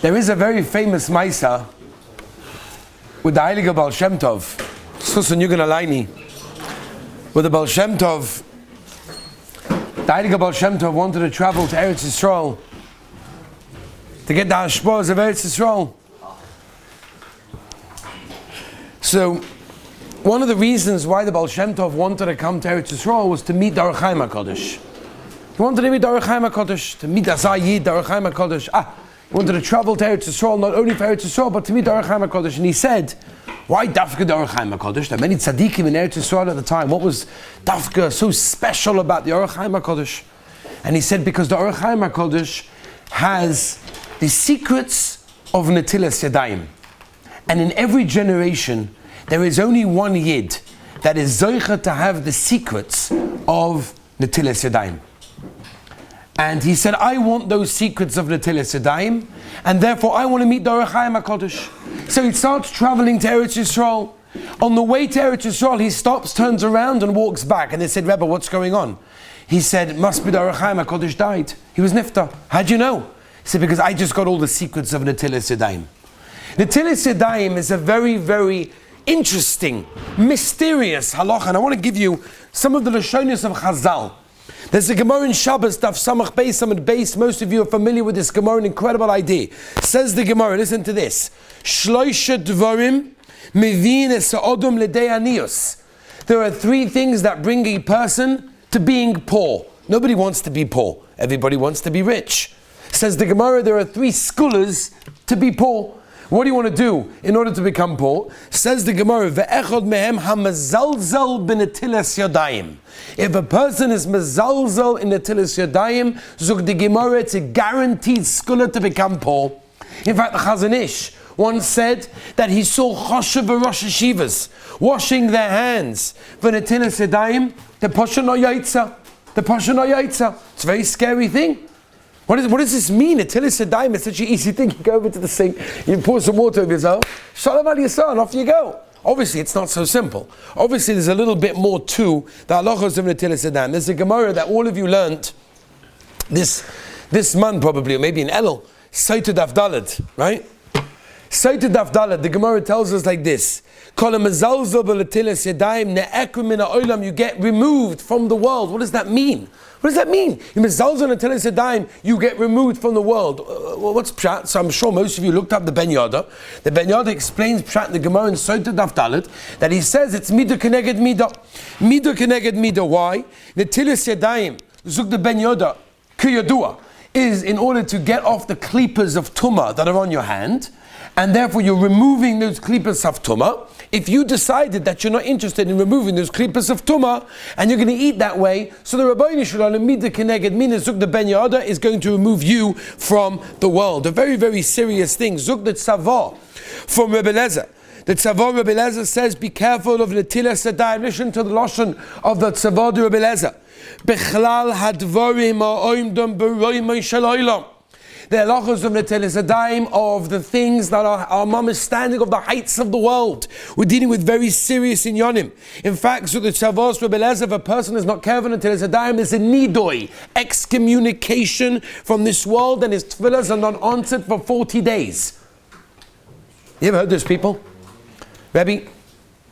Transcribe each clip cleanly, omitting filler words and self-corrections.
There is a very famous Maisa with the Heilige Baal Shem Tov, Susan Yugan Alayni, with the Baal Shem Tov. The Heilige Baal Shem Tov wanted to travel to Eretz Yisrael to get the hashpahs of Eretz Yisrael. So, one of the reasons why the Baal Shem Tov wanted to come to Eretz Yisrael was to meet the Orach Chaim HaKadosh. He wanted to meet the Orach Chaim HaKadosh, to meet the Zayid, the Orach Chaim HaKadosh. He wanted to travel to Eretz Yisrael, not only for Eretz Yisrael, but to meet the Orach Chaim HaKadosh. And he said, why Dafka the Orach Chaim HaKadosh? There are many tzaddikim in Eretz Yisrael at the time. What was Dafka so special about the Orach Chaim HaKadosh? And he said, because the Orach Chaim HaKadosh has the secrets of Netilas Yodayim. And in every generation, there is only one Yid that is zoicha to have the secrets of Netilas Yodayim. And he said, I want those secrets of Netilas Yodayim, and therefore I want to meet the Orach Chaim HaKadosh. So he starts traveling to Eretz Yisrael. On the way to Eretz Yisrael, he stops, turns around, and walks back. And they said, Rebbe, what's going on? He said, it must be the Orach Chaim HaKadosh died. He was nifta. How'd you know? He said, because I just got all the secrets of Netilas Yodayim. Netilas Yodayim is a very, very interesting, mysterious halacha. And I want to give you some of the Lashonis of Chazal. There's a Gemara in Shabbos, Daf Samach Beis Amud Beis. Most of you are familiar with this Gemara, an incredible idea. Says the Gemara, listen to this. Shloisha dvarim mevin es ha'odom l'dei anius. There are three things that bring a person to being poor. Nobody wants to be poor. Everybody wants to be rich. Says the Gemara, there are three skullers to be poor. What do you want to do in order to become poor? Says the Gemara, ve'echod mehem hamazalzal b'netilas yodayim. If a person is mazalzal in netilas yodayim, zog the Gemara, it's a guaranteed scholar to become poor. In fact, the Chazon Ish once said that he saw choshev v'rosh yeshivas washing their hands for netilas yodayim. The pasha no yaitza. The pasha no yaitza. It's a very scary thing. What does this mean? Netilas Yodayim is such an easy thing. You go over to the sink, you pour some water over yourself, shalom aliyasah, and off you go. Obviously, it's not so simple. Obviously, there's a little bit more to the halachos of Netilas Yodayim. There's a Gemara that all of you learnt this month probably, or maybe in Elul, Sotah Daf Daled, right? Sotah Daf Daled, the Gemara tells us like this. You get removed from the world. What does that mean? What does that mean? You get removed from the world. What's Pshat? So I'm sure most of you looked up the Ben Yoda. The Ben Yoda explains Pshat in the Gemara in Sotah Daf Daled that he says it's Midah Keneged Midah. Midah Keneged Midah. Why? Netilas Yodayim, Zuk the Ben Yoda, Kiyadua, is in order to get off the klippers of Tumah that are on your hand, and therefore you're removing those klippers of Tumah. If you decided that you're not interested in removing those klippos of tumah and you're going to eat that way, so the Rabbeinu Shalom Midah Keneged Mina Zuk the Ben Yoda is going to remove you from the world. A very, very serious thing. Zuk the Tzavah from Rebbe Lezer. The Tzavah Rebbe Lezer says, be careful of Netilas Yodayim. Listen to the lashon of the Tzavah Rebbe Lezer. Bechlal hadvarim ha'oimdom b'roimei shel olam. The halachos of Netilas Yodayim of the things that are our mama's standing of the heights of the world. We're dealing with very serious inyanim. In fact, so the Tzavos Rebbe Lezer, if a person is not careful Netilas Yodayim, there's a nidoi, excommunication from this world, and his tefillahs are not answered for 40 days. You ever heard those people? Rebbe,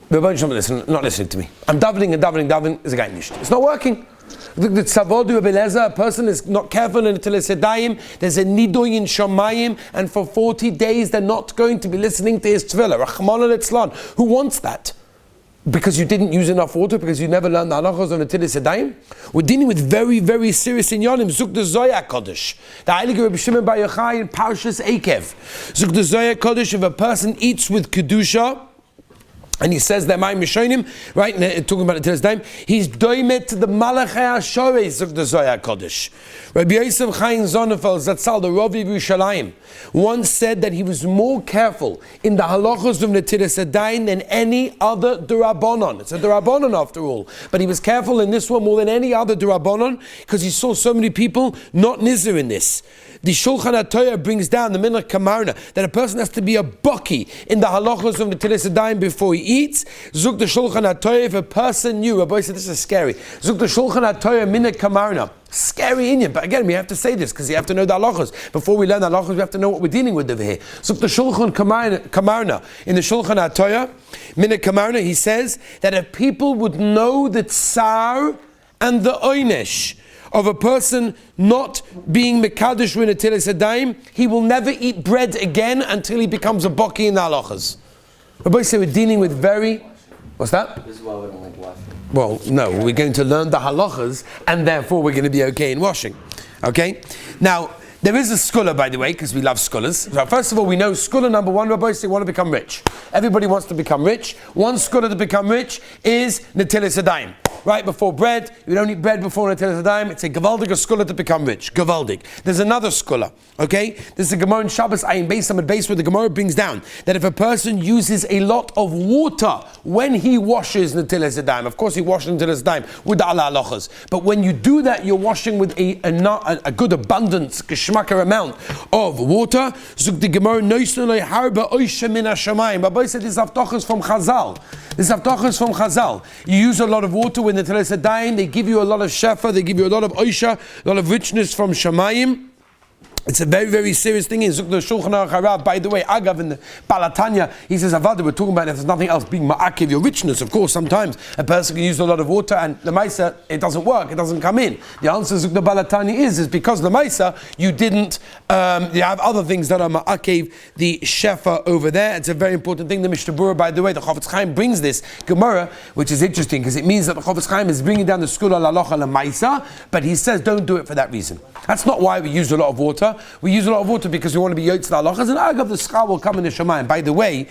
not listening to me. I'm davening, is a guy nicht. It's not working. The Tzavod Rebbe Lezer, a person is not careful in Netilas Yodayim, there's a nidoy in Shamayim, and for 40 days they're not going to be listening to his tefillah. Rachmana litzlan. Who wants that? Because you didn't use enough water, because you never learned the halachos of Netilas Yodayim? We're dealing with very, very serious inyanim. Zuk the Zoya Kodesh. The Heilige Rebbe Shimon Bar Yochai in Parshas Eikev. Zuk the Zoya Kodesh, if a person eats with Kedusha, and he says that my Mishonim, right, talking about it till his time, he's doimet to the Malachei HaShores of the Zohar Kodesh. Rabbi Yosef Chaim Zonefel Zatzal, the Rovi Yerushalayim, once said that he was more careful in the halachos of Netilas Yodayim than any other Durabonon. It's a Durabonon after all. But he was careful in this one more than any other Durabonon because he saw so many people not nizzer in this. The Shulchan HaTorah brings down the Minach Kamarna that a person has to be a baki in the halachos of Netilas Yodayim before he eats. Zuk the Shulchan HaTorah, if a person knew, Rabbi said this is scary. Zuk the Shulchan HaTorah Minach Kamarna. Scary inyan. But again, we have to say this because you have to know the halachos. Before we learn the halachos, we have to know what we're dealing with over here. So the Shulchan Kamarna, in the Shulchan HaTorah, Mina Kamarna, he says that if people would know the tsar and the oynesh of a person not being mekadosh with Netilas Yodayim, he will never eat bread again until he becomes a baki in the halachas. Rabbi say we're dealing with very... What's that? This is why we don't like washing. Well, no, we're going to learn the halachas, and therefore we're going to be okay in washing. Okay? Now, there is a scholar, by the way, because we love scholars. So first of all, we know scholar number one, Rabbi, they want to become rich. Everybody wants to become rich. One scholar to become rich is Netilas Yodayim. Right before bread, you don't eat bread before Netilas Yodayim. It's a gavaldig scholar to become rich. Gavaldig. There's another scholar. Okay? There's a Gemara in Shabbos Ayin Beis Amud Beis where the Gemara brings down that if a person uses a lot of water when he washes Netilas Yodayim, of course he washes Netilas Yodayim with the ala halachas, but when you do that, you're washing with a good abundance, geschmacker amount of water. Zuk the Gemara noisnolei harba oisha min hashamayim. Rabbi said this avtochas from Chazal. This avtochas from Chazal. You use a lot of water when the Netilas Yodayim, they give you a lot of shefa, they give you a lot of oisha, a lot of richness from shamayim. It's a very, very serious thing. In the Shulchan Aruch, by the way, Agav in the Balatanya, he says, Avada, we're talking about if there's nothing else being ma'akiv, your richness. Of course, sometimes a person can use a lot of water and the Maisa, it doesn't work, it doesn't come in. The answer to the Balatanya is because the Maisa, you didn't, you have other things that are ma'akiv, the shefa over there. It's a very important thing. The Mishnah Berurah, by the way, the Chofetz Chaim brings this Gemara, which is interesting because it means that the Chofetz Chaim is bringing down the school al-halacha la-Maisa, but he says don't do it for that reason. That's not why we use a lot of water. We use a lot of water because we want to be yotz halachas, and Agav the schar will come in the Shemayim. By the way,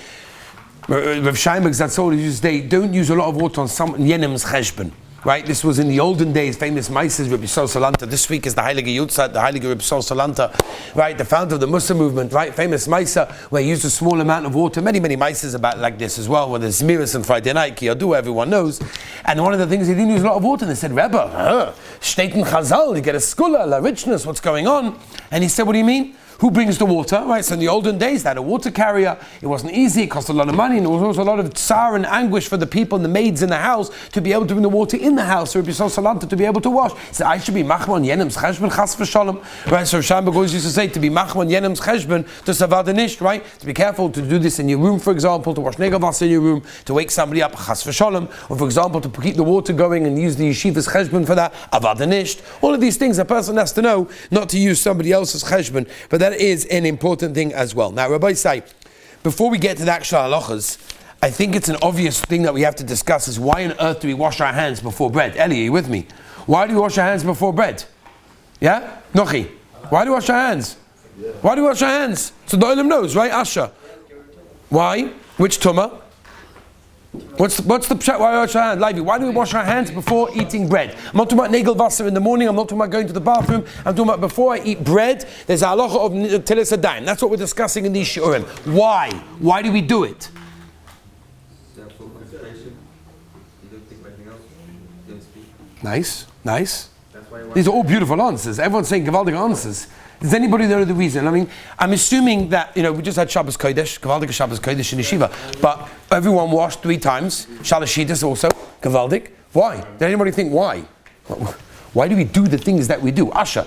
Rav Sheinberg Zatzor used they don't use a lot of water on some Yenim's cheshbon. Right, this was in the olden days. Famous Maises, Rabbi Yisrael Salanta. This week is the Heilige Yutzat, the Heilige Rabbi Yisrael Salanta. Right, the founder of the Muslim movement. Right, famous Maisa where he used a small amount of water. Many Maises about like this as well. When there's Miras and Friday night, Kiyadu, everyone knows. And one of the things he didn't use a lot of water. And they said, Rebbe, Shteiten Chazal, you get a skula, la richness. What's going on? And he said, what do you mean? Who brings the water? Right, so in the olden days, they had a water carrier. It wasn't easy. It cost a lot of money. And there was also a lot of tsar and anguish for the people and the maids in the house to be able to bring the water in the house. So Rabbi Yisrael Salanta to be able to wash. He said, I should be machman yenem's cheshbon chas v'shalom. Right, so Shambach always used to say, to be machman yenem's cheshbon to savada nisht, right? To be careful to do this in your room, for example, to wash negavas in your room, to wake somebody up, chas v'shalom. Or for example, to keep the water going and use the yeshiva's cheshbon for that, avada nisht. All of these things a person has to know, not to use somebody else's cheshbon. But that is an important thing as well. Now, Rabbi say, before we get to the actual halachas, I think it's an obvious thing that we have to discuss is why on earth do we wash our hands before bread? Eli, are you with me? Why do we wash our hands before bread? Yeah? Nochi. Why do we wash our hands? Why do we wash our hands? So the Olam knows, right? Asha. Why? Which tumah? What's the pshat? Why wash our hands? Levi, why do we wash our hands before eating bread? I'm not talking about negel wasser in the morning. I'm not talking about going to the bathroom. I'm talking about before I eat bread. There's a halacha of Netilas Yodayim. That's what we're discussing in these shiurim. Why? Why do we do it? Nice. These are all beautiful answers. Everyone's saying gavaldic answers. Does anybody know the reason? I mean, I'm assuming that, we just had Shabbos Kodesh, gavaldic Shabbos Kodesh in Yeshiva, but everyone washed 3 times. Shalashitas also, gavaldic. Why? Did anybody think why? Why do we do the things that we do? Asha.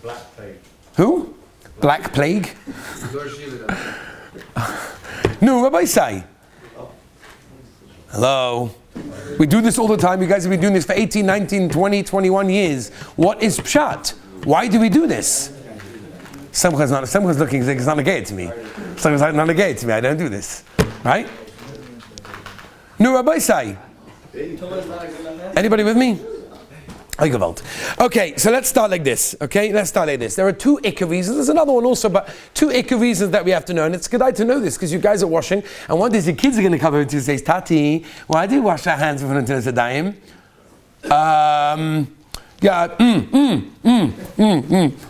Black plague. Who? Black plague? No, Rabbi say. Hello. We do this all the time. You guys have been doing this for 18, 19, 20, 21 years. What is pshat? Why do we do this? Someone's looking, it's not negated to me. Someone's like, not negated to me, I don't do this. Right? No, Rabbi say. Anybody with me? Okay, so let's start like this. There are 2 ikka reasons. There's another one also, but 2 ikka reasons that we have to know. And it's good to know this because you guys are washing. And one day the kids are going to come over to you and say, Tati, why do you wash our hands before Netilas Yodayim?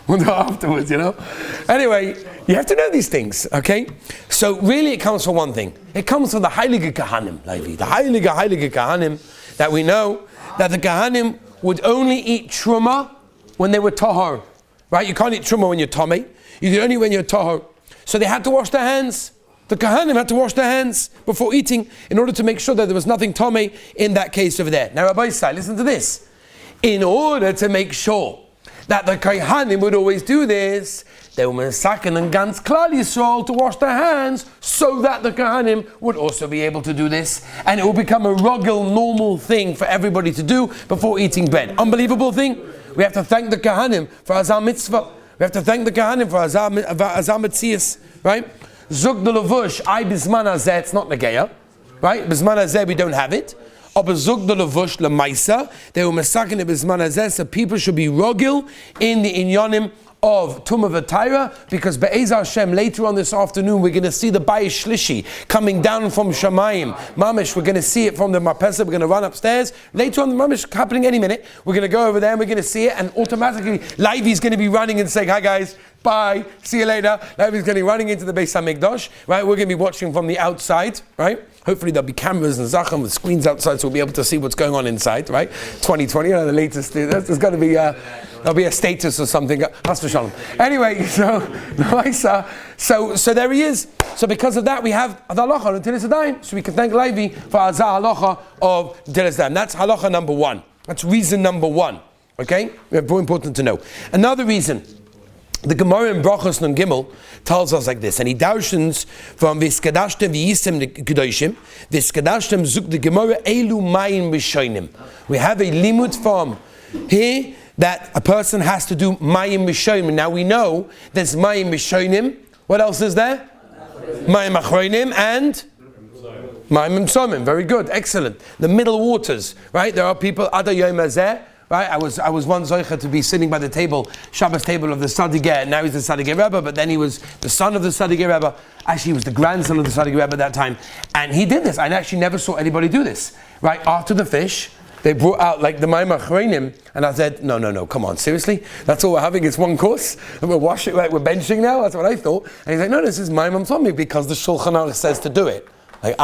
We'll do afterwards, Anyway, you have to know these things, okay? So really it comes from one thing. It comes from the Heilige Kahanim, Levi. The Heilige Kahanim, that we know that the Kahanim would only eat truma when they were tahor. Right? You can't eat truma when you're tomei. You can only when you're tahor. So they had to wash their hands. The Kahanim had to wash their hands before eating in order to make sure that there was nothing tomei in that case over there. Now Rabbi Yisai, listen to this. In order to make sure that the Kohanim would always do this. They were mesaken and ganz Klal Yisrael to wash their hands so that the Kohanim would also be able to do this. And it will become a rogel, normal thing for everybody to do before eating bread. Unbelievable thing. We have to thank the Kohanim for Azar Mitzvah. We have to thank the Kohanim for Azar Metzias, right? Zug de Levush, I Bisman Azeh, it's not Negeya, right? Bisman Azeh, we don't have it. Aber Zug de Levush, Lemaisa, they were mesaken in Bisman Azeh, so people should be rogel in the inyonim of Tumah V'Taira, because Be'ez Hashem, later on this afternoon, we're going to see the Bayis Shlishi coming down from Shamayim. Mamish, we're going to see it from the Marpesa, we're going to run upstairs. Later on, the Mamish happening any minute. We're going to go over there and we're going to see it, and automatically, Levi's going to be running and saying, hi guys, bye, see you later. Levi's going to be running into the Beis HaMikdash, right? We're going to be watching from the outside, right? Hopefully there'll be cameras and Zachem with screens outside, so we'll be able to see what's going on inside, right? 2020, the latest, there's going to be there'll be a status or something. Anyway, so there he is. So because of that, we have the halacha of Netilas Yodayim. So we can thank Levi for Azar halacha of Netilas Yodayim. That's halacha number one. That's reason number one. Okay? Very important to know. Another reason. The Gemara in Brachos Nun Gimel tells us like this, and he darshans from Viskadashtem v'yisem kedoshim. Viskadashtem zuk the Gemara elu mayim rishonim. We have a limud from here that a person has to do mayim rishonim. Now we know there's mayim rishonim. What else is there? Mayim achronim and mayim somim. Very good, excellent. The middle waters, right? There are people Ada Yom Hazeh. Right? I was one Zoicha to be sitting by the table, Shabbos table of the Sadigeh. Now he's the Sadigeh Rebbe, but then he was the son of the Sadigeh Rebbe. Actually, he was the grandson of the Sadigeh Rebbe at that time. And he did this. I actually never saw anybody do this. Right? After the fish, they brought out like the Mayim Achronim, and I said, no, come on, seriously? That's all we're having, it's one course? And we'll wash it like we're benching now? That's what I thought. And he's like, no, this is Mayim Amsomim because the Shulchan Aruch says to do it. Like,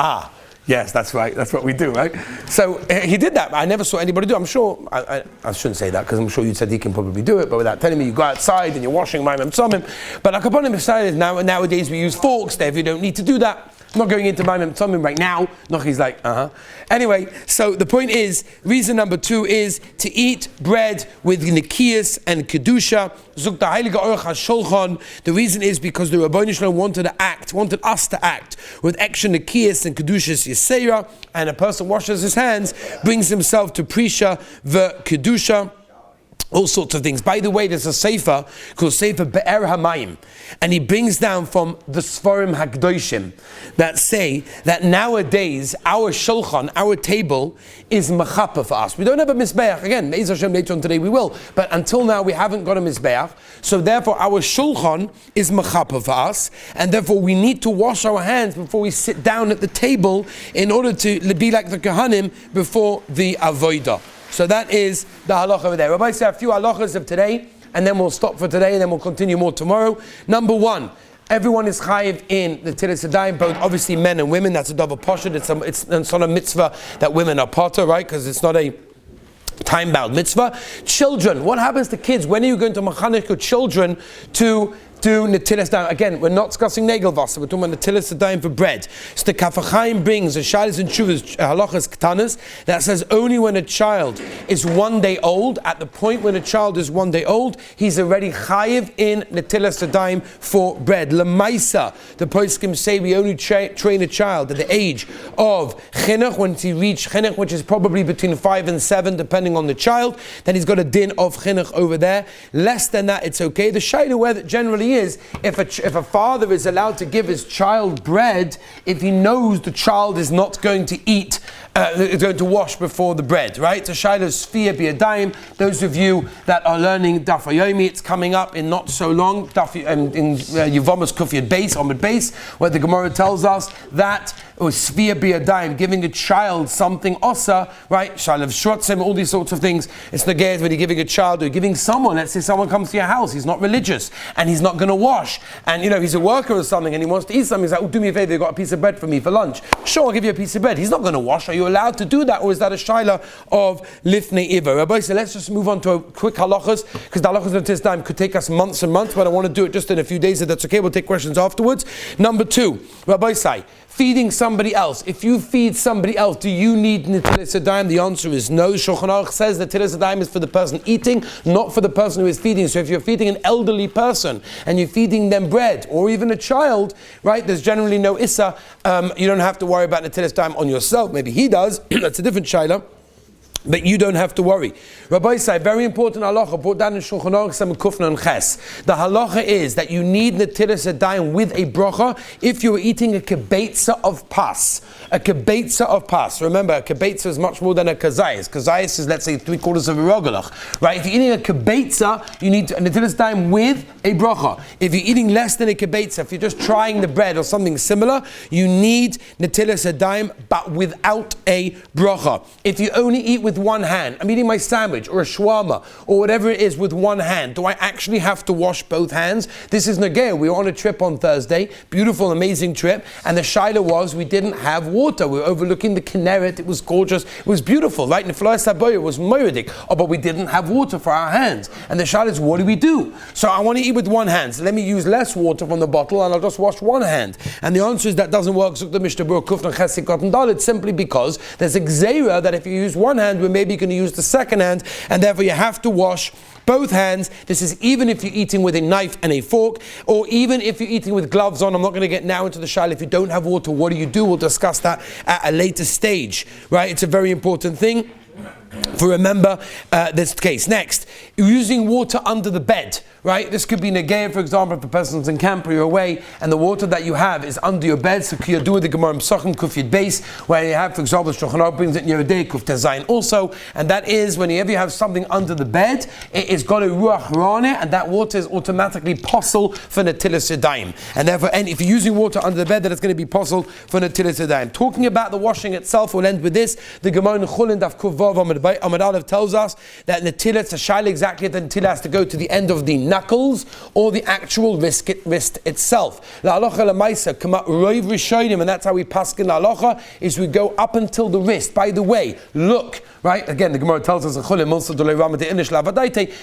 yes, that's right. That's what we do, right? So he did that. I never saw anybody do it. I'm sure, I shouldn't say that because I'm sure you said he can probably do it, but without telling me, you go outside and you're washing my Tzomim. But Akaponim decided nowadays we use forks, therefore you don't need to do that. I'm not going into my Tzomim right now. No, he's like, Anyway, so the point is, reason number two is to eat bread with Nikias and Kedusha. The reason is because the Rabbeinu Shalom wanted us to act with extra Nikias and Kedushas Yisera, and a person washes his hands, brings himself to Prisha the Kedusha. All sorts of things. By the way, there's a sefer called Sefer Be'er HaMayim, and he brings down from the Sforim HaKdoshim that say that nowadays our shulchan, our table, is machapa for us. We don't have a mizbeach. Again, Be'ez Hashem later on today we will, but until now we haven't got a mizbeach. So therefore our shulchan is machapa for us, and therefore we need to wash our hands before we sit down at the table in order to be like the Kohanim before the avodah. So that is the halacha over there. Rabbi said a few halachas of today, and then we'll stop for today, and then we'll continue more tomorrow. Number one, everyone is chayiv in the Netilas Yodayim, both obviously men and women. That's a davar poshut. It's not a mitzvah that women are potter, right? Because it's not a time-bound mitzvah. Children, what happens to kids? When are you going to machanech your children to do Netilas Yodayim? Again, we're not discussing Negelvasser, we're talking about Netilas Yodayim for bread. So the Kaf HaChaim brings a Shalis and Shuvas halachas ktanas that says only when a child is 1 day old, at the point when a child is 1 day old, he's already chayiv in Netilas Yodayim for bread. Lemaisa, the poskim say we only train a child at the age of chinuch, when he reach chinuch, which is probably between 5 and 7, depending on the child. Then he's got a din of chinuch over there. Less than that, it's okay. The shayla where that generally is if a father is allowed to give his child bread if he knows the child is not going to eat, going to wash before the bread, right? So Shiloh's Sfiyah B'Yadayim, those of you that are learning Daf Yomi, it's coming up in not so long, in Yevamos Kufiyad Beis, Amud Beis, where the Gemara tells us that Sfiyah B'Yadayim, giving a child something osa, right? Shiloh Shrotzim, all these sorts of things. It's negayed when you're giving a child or giving someone, let's say someone comes to your house, he's not religious, and he's not going to wash, and he's a worker or something, and he wants to eat something, he's like, do me a favor, you've got a piece of bread for me for lunch. Sure, I'll give you a piece of bread. He's not going to wash. Are you allowed to do that, or is that a shaila of lifnei iver? Rabbi said, let's just move on to a quick halachas, because the halachas of this time could take us months and months, but I want to do it just in a few days, if that's okay. We'll take questions afterwards. Number two, Rabbi say, feeding somebody else. If you feed somebody else, do you need Netilas Yodayim? The answer is no. Shulchan Aruch says that Netilas Yodayim is for the person eating, not for the person who is feeding. So if you're feeding an elderly person and you're feeding them bread, or even a child, right, there's generally no Issa. You don't have to worry about Netilas Yodayim on yourself. Maybe he does. That's a different shayla. But you don't have to worry. Rabbi say, very important halacha, brought down in Shulchan Aruch, Sameh Kufna and Ches. The halacha is that you need Netilas Yodayim with a bracha if you're eating a kibetza of pas. A kibetza of pas. Remember, a kibetza is much more than a kazayas. Kazayas is, let's say, 3/4 of a rogalach. Right? If you're eating a kibetza, you need Netilas Yodayim with a bracha. If you're eating less than a kibetza, if you're just trying the bread or something similar, you need Netilas Yodayim, but without a bracha. If you only eat with one hand, I'm eating my sandwich or a shawarma or whatever it is with one hand, do I actually have to wash both hands? This is Nagaya. We were on a trip on Thursday, beautiful, amazing trip, and the shaila was we didn't have water. We were overlooking the Kinneret. It was gorgeous. It was beautiful, right? Nefla Saboya was moiridik. Oh, but we didn't have water for our hands. And the shaila is, what do we do? So I want to eat with one hand. So let me use less water from the bottle and I'll just wash one hand. And the answer is that doesn't work. It's simply because there's a gzeira that if you use one hand, we're maybe going to use the second hand, and therefore you have to wash both hands. This is even if you're eating with a knife and a fork, or even if you're eating with gloves on. I'm not going to get now into the shayla. If you don't have water, what do? We'll discuss that at a later stage, right? It's a very important thing for remember this case. Next, using water under the bed, right? This could be negaya, for example, if a person's in camp or you're away and the water that you have is under your bed. So you do with the Gemara Pesachim Kufyid base, where you have, for example, Shulchan Aruch brings it in your day Kuf Tezayin also, and that is whenever you have something under the bed, it's got a ruach rane, and that water is automatically possible for Netilas Yodayim. And therefore, and if you're using water under the bed, then it's going to be possible for Netilas Yodayim. Talking about the washing itself, we'll end with this. The Gemara in Chulin Daf Kuf Vav Amud Aleph tells us that Netilas, the shayla exactly, the Netilah has to go to the end of the knuckles or the actual wrist itself. La halacha lemaisa kama roiv rishonim, and that's how we paskin la halacha, is we go up until the wrist. By the way, look, right? Again, the Gemara tells us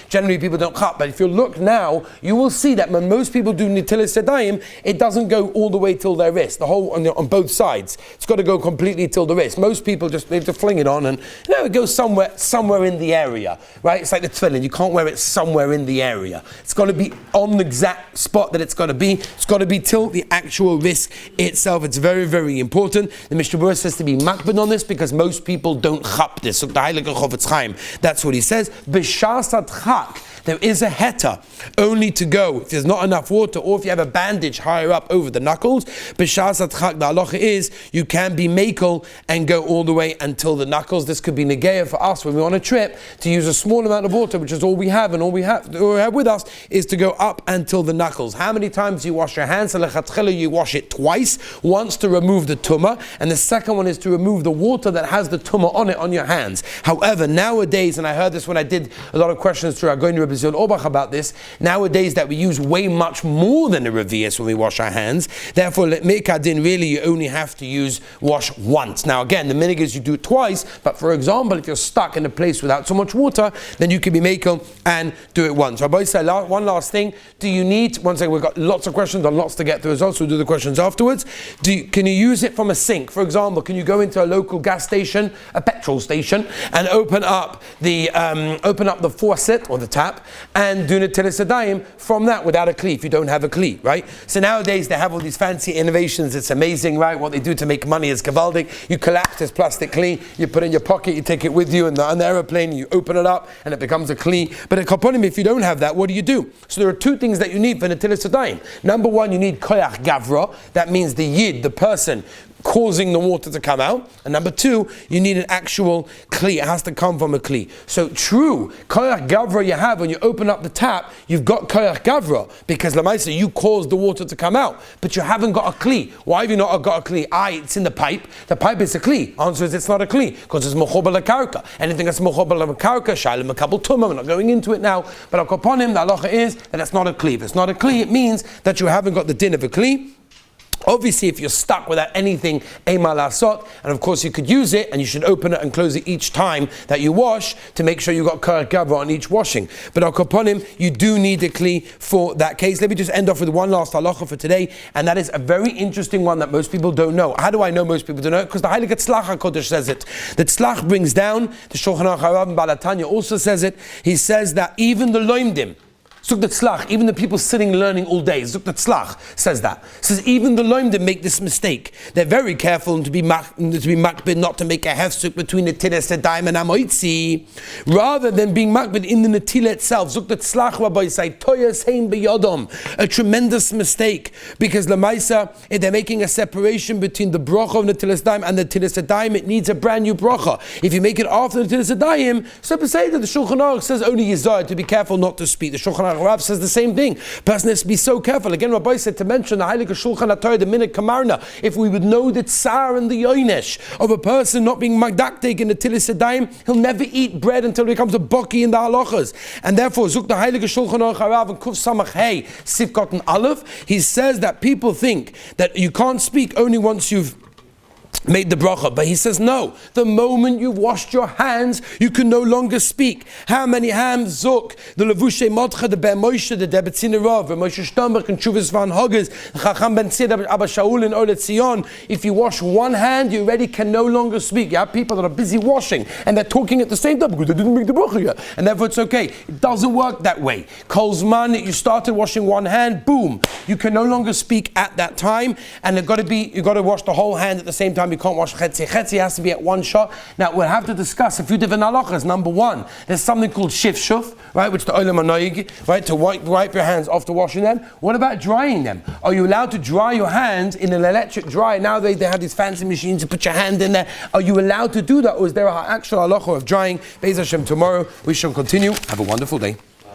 generally people don't cut, but if you look now, you will see that when most people do Netilas Yodayim, it doesn't go all the way till their wrist, the whole on both sides. It's got to go completely till the wrist. Most people just need to fling it on, and it goes somewhere in the area, right? It's like the tefillin. You can't wear it somewhere in the area. It's got to be on the exact spot that it's got to be. It's got to be till the actual wrist itself. It's very, very important. The Mishnah Berurah says to be makbid on this because most people don't chap this. So the Heilige Chofetz Chaim, that's what he says. B'shas chak. There is a heta only to go if there's not enough water, or if you have a bandage higher up over the knuckles. B'shas atchak, the halacha is you can be makel and go all the way until the knuckles. This could be negaya for us when we're on a trip to use a small amount of water, which is all we have, and all we have with us is to go up until the knuckles. How many times do you wash your hands? You wash it twice. Once to remove the tumah, and the second one is to remove the water that has the tumah on it on your hands. However, nowadays, and I heard this when I did a lot of questions through our going to Rabbi about this, nowadays that we use way much more than a revius when we wash our hands. Therefore, mikadin, really you only have to wash once. Now again, the minig is you do it twice, but for example, if you're stuck in a place without so much water, then you can be makel and do it once. Rabbi say one last thing. Do you need, one second, we've got lots of questions and lots to get through as well, so we'll do the questions afterwards. Can you use it from a sink? For example, can you go into a local gas station, a petrol station, and open up the faucet or the tap and do Netilas Yodayim from that without a kli if you don't have a kli, right? So nowadays they have all these fancy innovations. It's amazing, right? What they do to make money is kavaldik. You collapse this plastic kli, you put it in your pocket, you take it with you on the aeroplane, you open it up and it becomes a kli. But at kaponim, if you don't have that, what do? So there are two things that you need for Netilas Yodayim. Number one, you need koyach gavra. That means the yid, the person causing the water to come out. And number two, you need an actual kli. It has to come from a kli. So true, koyach gavra you have when you open up the tap, you've got koyach gavra, because lamaisa, you caused the water to come out, but you haven't got a kli. Why have you not got a kli? It's in the pipe. The pipe is a kli. Answer is it's not a kli, because it's mochobel karka. Anything that's mochobel karka, shalim a couple tumah. We're not going into it now, but upon him, the halacha is that it's not a kli. If it's not a kli, it means that you haven't got the din of a kli. Obviously, if you're stuck without anything, ema lasot, and of course you could use it, and you should open it and close it each time that you wash to make sure you got karet gavra on each washing. But al kaponim, you do need a kli for that case. Let me just end off with one last halacha for today, and that is a very interesting one that most people don't know. How do I know most people don't know it? Because the Heilige Tzlach HaKodesh says it. The Tzlach brings down, the Shulchan Aruch Harav and Balatanya also says it. He says that even the loimdim, Zuk the Tzlach, even the people sitting learning all day, Zuk the Tzlach says that. Says even the loimdim make this mistake. They're very careful to be makbid, not to make a hefsuk between the Netilas Yodayim and Amoitzi, rather than being makbid in the Netila itself. Zuk the Tzlach Rabbi say, Toyas hein beyodom, a tremendous mistake, because Lamaisa, if they're making a separation between the bracha of Netilas Yodayim and the Netilas Yodayim, it needs a brand new bracha. If you make it after the Netilas Yodayim, so to say that the Shulchan Aruch says only Yizah to be careful not to speak. The Shulchan Aruch Rav says the same thing. Person has to be so careful. Again, Rabbi said to mention the Heilige Shulchan HaTorah, the minute Kamarna, if we would know the tsar and the yoinesh of a person not being magdaktek in the Netilas Yodayim, he'll never eat bread until he becomes a baki in the halachas. And therefore, Zuk the Heilige Shulchan Aruch and Kuf Samach Hey, Sivkot and Aleph, he says that people think that you can't speak only once you've made the bracha, but he says no. The moment you've washed your hands, you can no longer speak. How many hands zuk the levushe modcha, the Ben Moshe, the Debetziner Rav, Moshe Shtomberg, and Chuvas van Hoggers, Chacham Ben Tzid, Abba Shaul, and Olet Zion. If you wash one hand, you already can no longer speak. You have people that are busy washing and they're talking at the same time because they didn't make the bracha yet, and therefore it's okay. It doesn't work that way. Kolzman, you started washing one hand, boom, you can no longer speak at that time, and you got to wash the whole hand at the same time. You can't wash chetzi. Chetzi has to be at one shot. Now we'll have to discuss a few different halachas. Number one, there's something called shifshuf, right, which the olam hanoig, right, to wipe your hands after washing them. What about drying them? Are you allowed to dry your hands in an electric dryer? Now they have these fancy machines to put your hand in there. Are you allowed to do that, or is there an actual halacha of drying? Be'ez Hashem, tomorrow we shall continue. Have a wonderful day.